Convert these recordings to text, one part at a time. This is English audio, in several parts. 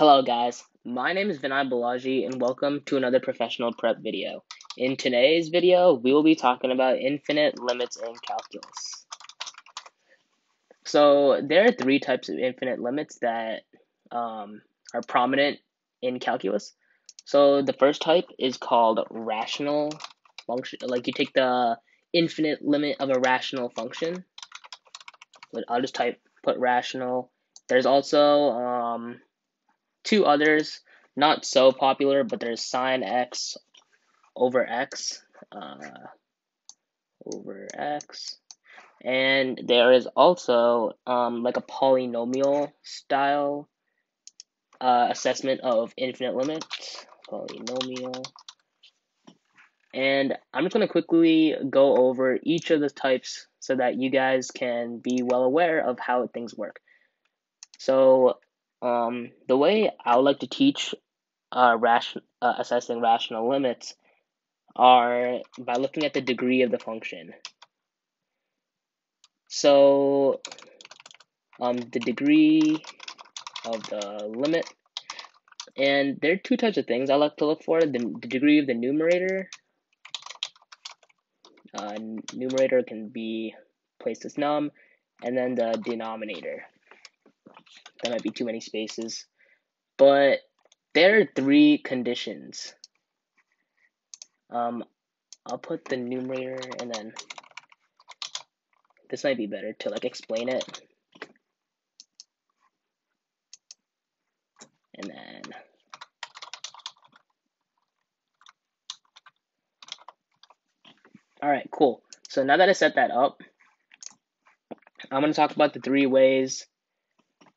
Hello guys, my name is Vinay Balaji and welcome to another professional prep video. In today's video, we will be talking about infinite limits in calculus. So there are three types of infinite limits that are prominent in calculus. So the first type is called rational function, like you take the infinite limit of a rational function. I'll just put rational. There's also two others, not so popular, but there's sine x over x, and there is also like a polynomial style assessment of infinite limits, polynomial. And I'm just going to quickly go over each of the types so that you guys can be well aware of how things work. So the way I would like to teach assessing rational limits are by looking at the degree of the function. So the degree of the limit, and there are two types of things I like to look for: the degree of the numerator. Numerator can be placed as num, and then the denominator. That might be too many spaces, but there are three conditions. I'll put the numerator, and then this might be better to like explain it. And then all right, cool. So now that I set that up, I'm going to talk about the three ways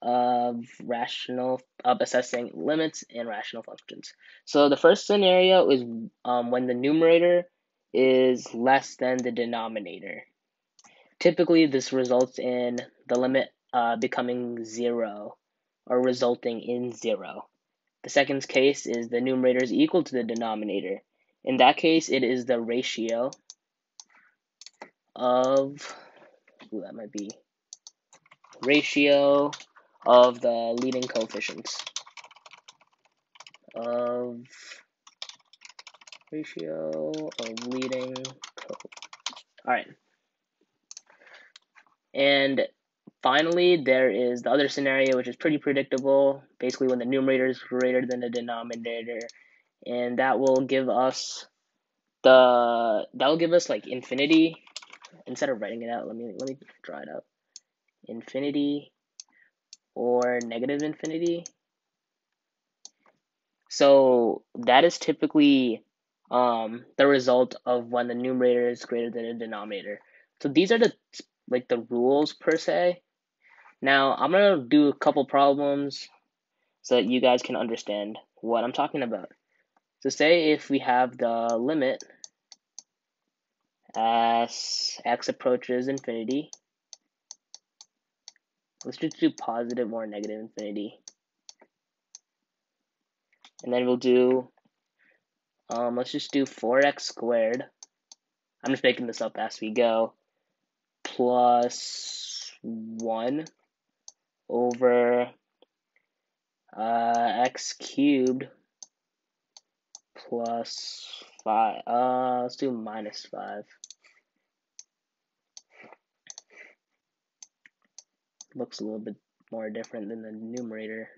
of assessing limits and rational functions. So the first scenario is when the numerator is less than the denominator. Typically, this results in the limit becoming 0 or resulting in 0. The second case is the numerator is equal to the denominator. In that case, it is the ratio of, ratio of the leading coefficients. Alright. And finally, there is the other scenario, which is pretty predictable. Basically, when the numerator is greater than the denominator, and that will give us like infinity. Instead of writing it out, let me draw it out. Infinity or negative infinity. So that is typically the result of when the numerator is greater than the denominator. So these are the rules per se. Now I'm gonna do a couple problems so that you guys can understand what I'm talking about. So say if we have the limit as x approaches infinity. Let's just do positive or negative infinity. And then we'll do, let's just do 4x squared. I'm just making this up as we go. Plus 1 over x cubed plus 5. Let's do minus 5. Looks a little bit more different than the numerator.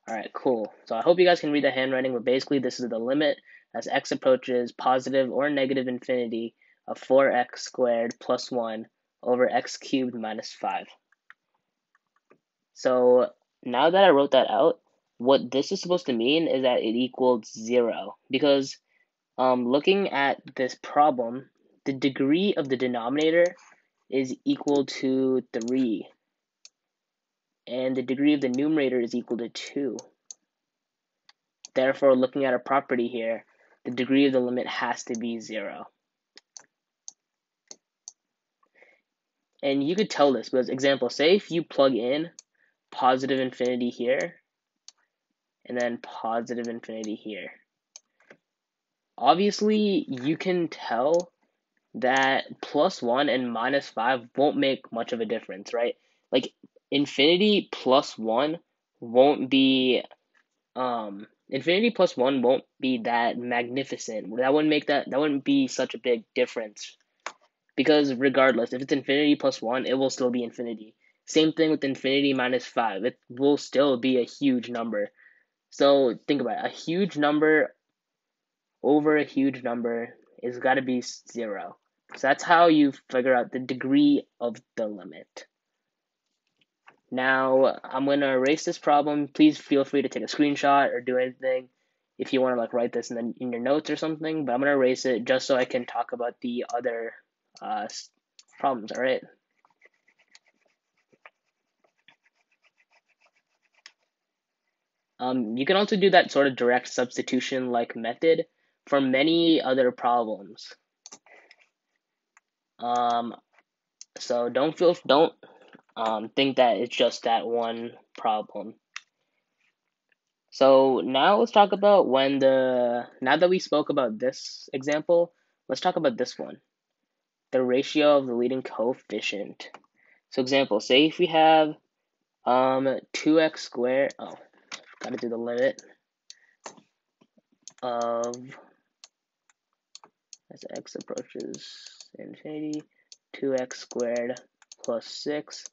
Alright, cool. So I hope you guys can read the handwriting, but basically this is the limit as x approaches positive or negative infinity of 4x squared plus 1 over x cubed minus 5. So now that I wrote that out, what this is supposed to mean is that it equals 0. Because looking at this problem, the degree of the denominator is equal to 3. And the degree of the numerator is equal to 2. Therefore, looking at a property here, the degree of the limit has to be 0. And you could tell this because, example, say if you plug in positive infinity here, and then positive infinity here. Obviously, you can tell that plus 1 and minus 5 won't make much of a difference, right? Like, infinity plus 1 won't be infinity plus 1 won't be that magnificent. That wouldn't be such a big difference. Because regardless, if it's infinity plus 1, it will still be infinity. Same thing with infinity minus 5. It will still be a huge number. So think about it. A huge number over a huge number is got to be 0. So that's how you figure out the degree of the limit. Now, I'm going to erase this problem. Please feel free to take a screenshot or do anything if you want to write this in your notes or something. But I'm going to erase it just so I can talk about the other problems, all right? You can also do that sort of direct substitution like method for many other problems. So don't think that it's just that one problem. So now let's talk about now that we spoke about this example, let's talk about this one, the ratio of the leading coefficient. So example, say if we have 2x squared, gotta do the limit of, as x approaches infinity, 2x squared plus 6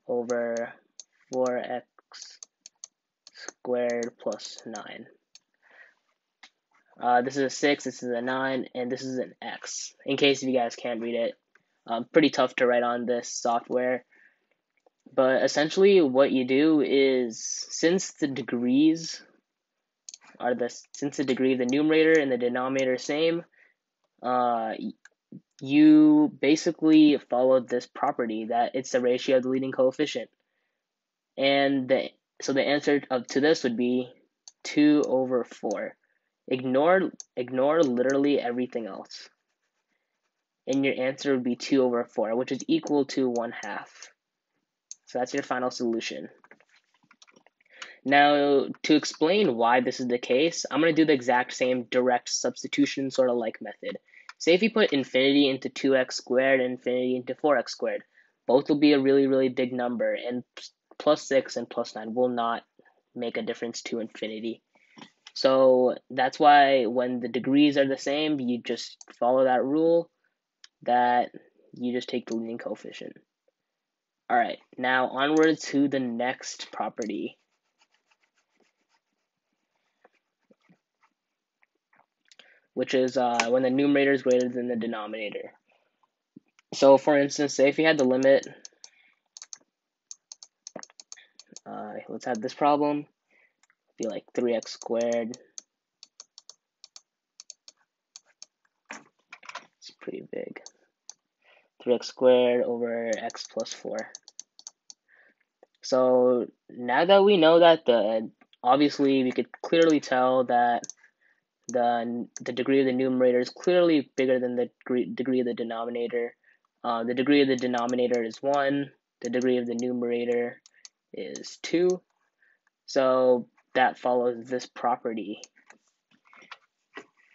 over 4x squared plus 9. This is a 6, this is a 9, and this is an x, in case you guys can't read it. Pretty tough to write on this software. But essentially what you do is, since the degree of the numerator and the denominator are same, you basically follow this property that it's the ratio of the leading coefficient. And so the answer to this would be 2 over 4. Ignore literally everything else. And your answer would be 2 over 4, which is equal to 1/2. So that's your final solution. Now, to explain why this is the case, I'm going to do the exact same direct substitution sort of like method. Say if you put infinity into 2x squared and infinity into 4x squared, both will be a really, really big number, and plus 6 and plus 9 will not make a difference to infinity. So that's why when the degrees are the same, you just follow that rule that you just take the leading coefficient. All right, now onward to the next property. Which is when the numerator is greater than the denominator. So for instance, say if you had the limit, let's have this problem, be like 3x squared. It's pretty big. 3x squared over x plus 4. So now that we know that obviously we could clearly tell that the degree of the numerator is clearly bigger than the degree of the denominator. The degree of the denominator is 1. The degree of the numerator is 2. So that follows this property.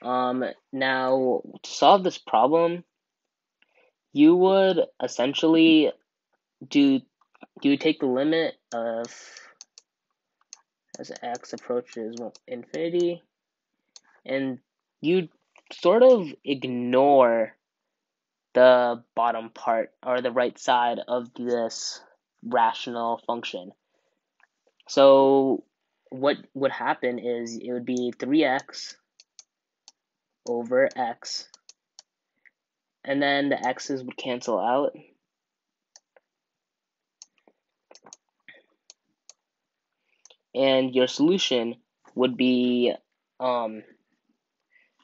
Now, to solve this problem, you would essentially take the limit of, as x approaches infinity, and you sort of ignore the bottom part or the right side of this rational function. So what would happen is it would be 3x over x, and then the x's would cancel out, and your solution would be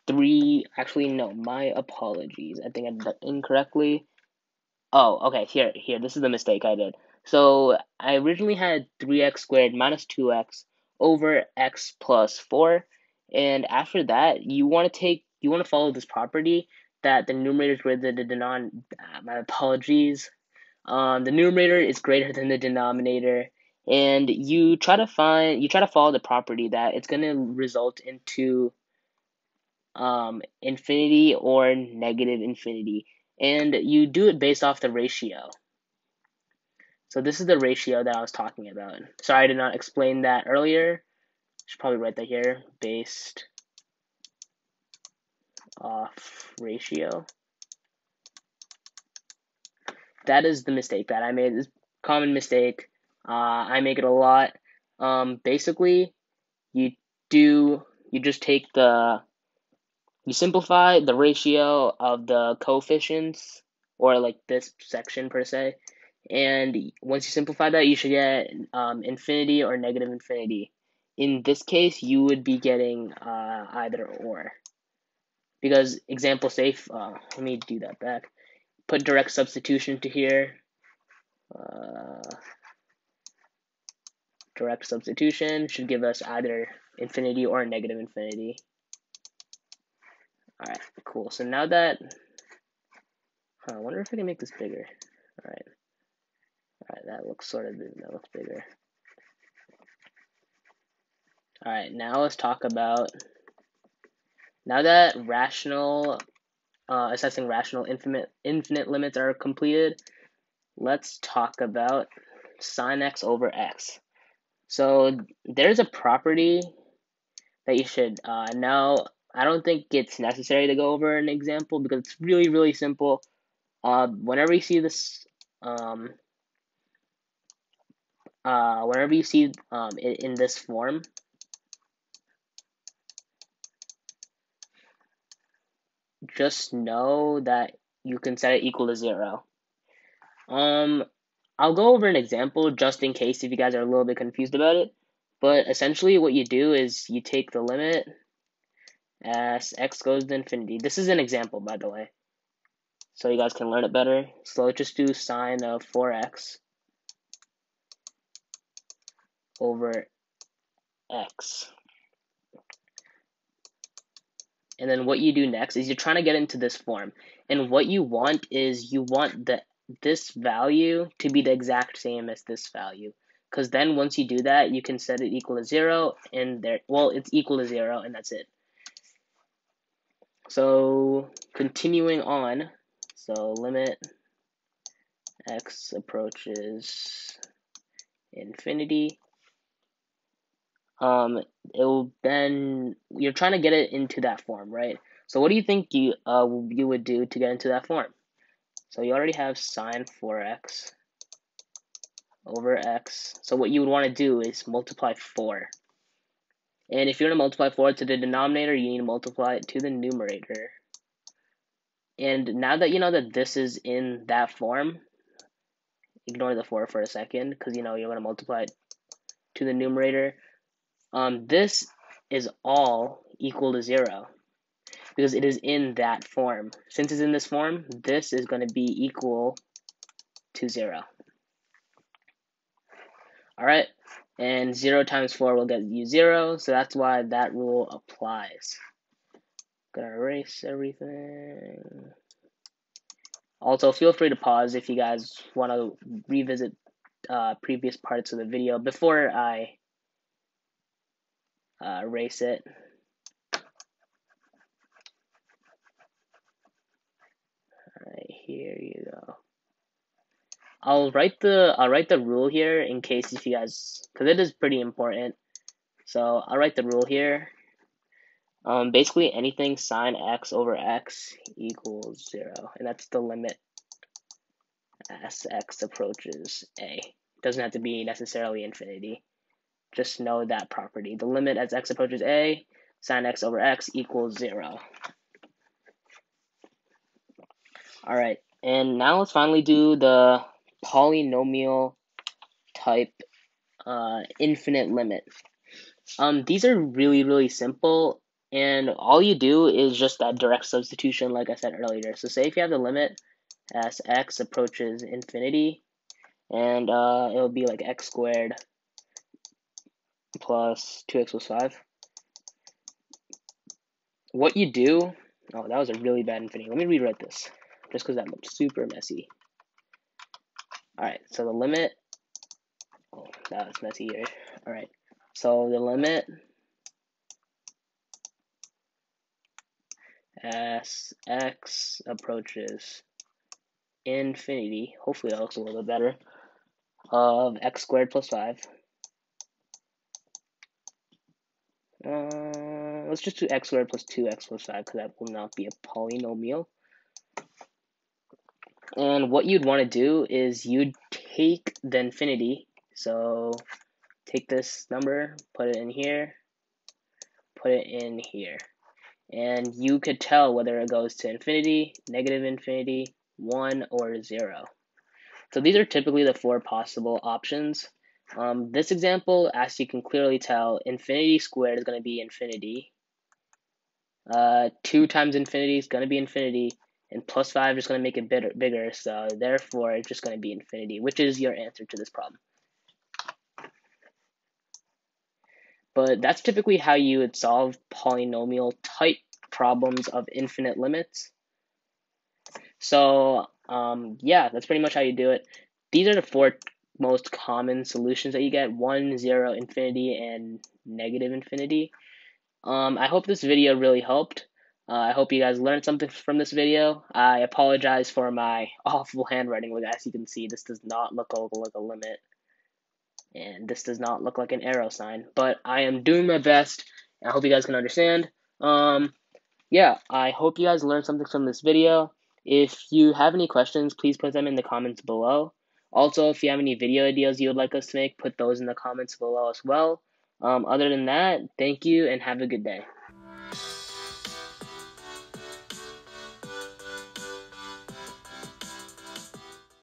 3, actually no, my apologies, I think I did that incorrectly. Oh, okay, here, this is the mistake I did. So I originally had 3x squared minus 2x over x plus 4, and after that, you want to follow this property that the numerator is greater than the denominator. My apologies. The numerator is greater than the denominator, and you try to follow the property that it's going to result into infinity or negative infinity, and you do it based off the ratio. So this is the ratio that I was talking about. Sorry I did not explain that earlier. Should probably write that here. Based off ratio. That is the mistake that I made. It's a common mistake. I make it a lot. Basically, you just take you simplify the ratio of the coefficients, or like this section per se, and once you simplify that, you should get infinity or negative infinity. In this case, you would be getting either or, because example safe. Let me do that back. Put direct substitution to here. Direct substitution should give us either infinity or negative infinity. All right, cool. So now that, I wonder if I can make this bigger. All right, that looks bigger. All right, now let's talk about, now that assessing rational infinite limits are completed, let's talk about sine x over x. So there's a property that you should know. I don't think it's necessary to go over an example because it's really, really simple. Whenever you see this, whenever you see it in this form, just know that you can set it equal to 0. I'll go over an example just in case if you guys are a little bit confused about it. But essentially what you do is you take the limit as x goes to infinity. This is an example, by the way, so you guys can learn it better. So let's just do sine of 4x over x. And then what you do next is you're trying to get into this form. And what you want is you want this value to be the exact same as this value. Because then once you do that, you can set it equal to 0, and it's equal to 0, and that's it. So continuing on, so limit x approaches infinity. It'll then, you're trying to get it into that form, right? So what do you think you would do to get into that form? So you already have sine 4x over x. So what you would want to do is multiply 4. And if you're going to multiply 4 to the denominator, you need to multiply it to the numerator. And now that you know that this is in that form, ignore the 4 for a second, because you know you're going to multiply it to the numerator. This is all equal to 0, because it is in that form. Since it's in this form, this is going to be equal to 0. Alright, and 0 times 4 will get you 0, so that's why that rule applies. Gonna erase everything. Also, feel free to pause if you guys want to revisit previous parts of the video before I erase it. Alright, here you go. I'll write the rule here in case if you guys, because it is pretty important. So I'll write the rule here. Basically anything sine x over x equals 0, and that's the limit as x approaches a. It doesn't have to be necessarily infinity. Just know that property. The limit as x approaches a, sine x over x equals 0. Alright, and now let's finally do the polynomial type infinite limit. These are really, really simple, and all you do is just that direct substitution like I said earlier. So say if you have the limit as x approaches infinity, and it'll be like x squared plus 2x plus 5. What you do, oh, that was a really bad infinity. Let me rewrite this, just because that looked super messy. Alright, so the limit, oh, that was messy here. Alright, so the limit as x approaches infinity, hopefully that looks a little bit better. of x squared plus 5. Let's just do x squared plus 2x plus 5 because that will not be a polynomial. And what you'd want to do is you'd take the infinity. So take this number, put it in here, put it in here. And you could tell whether it goes to infinity, negative infinity, 1, or 0. So these are typically the 4 possible options. This example, as you can clearly tell, infinity squared is going to be infinity. 2 times infinity is going to be infinity, and plus 5 is going to make it bigger, so therefore it's just going to be infinity, which is your answer to this problem. But that's typically how you would solve polynomial type problems of infinite limits. So yeah, that's pretty much how you do it. These are the 4 most common solutions that you get: 1, 0, infinity, and negative infinity. I hope this video really helped. I hope you guys learned something from this video. I apologize for my awful handwriting. Look, as you can see, this does not look like a limit. And this does not look like an arrow sign. But I am doing my best. I hope you guys can understand. Yeah, I hope you guys learned something from this video. If you have any questions, please put them in the comments below. Also, if you have any video ideas you would like us to make, put those in the comments below as well. Other than that, thank you and have a good day.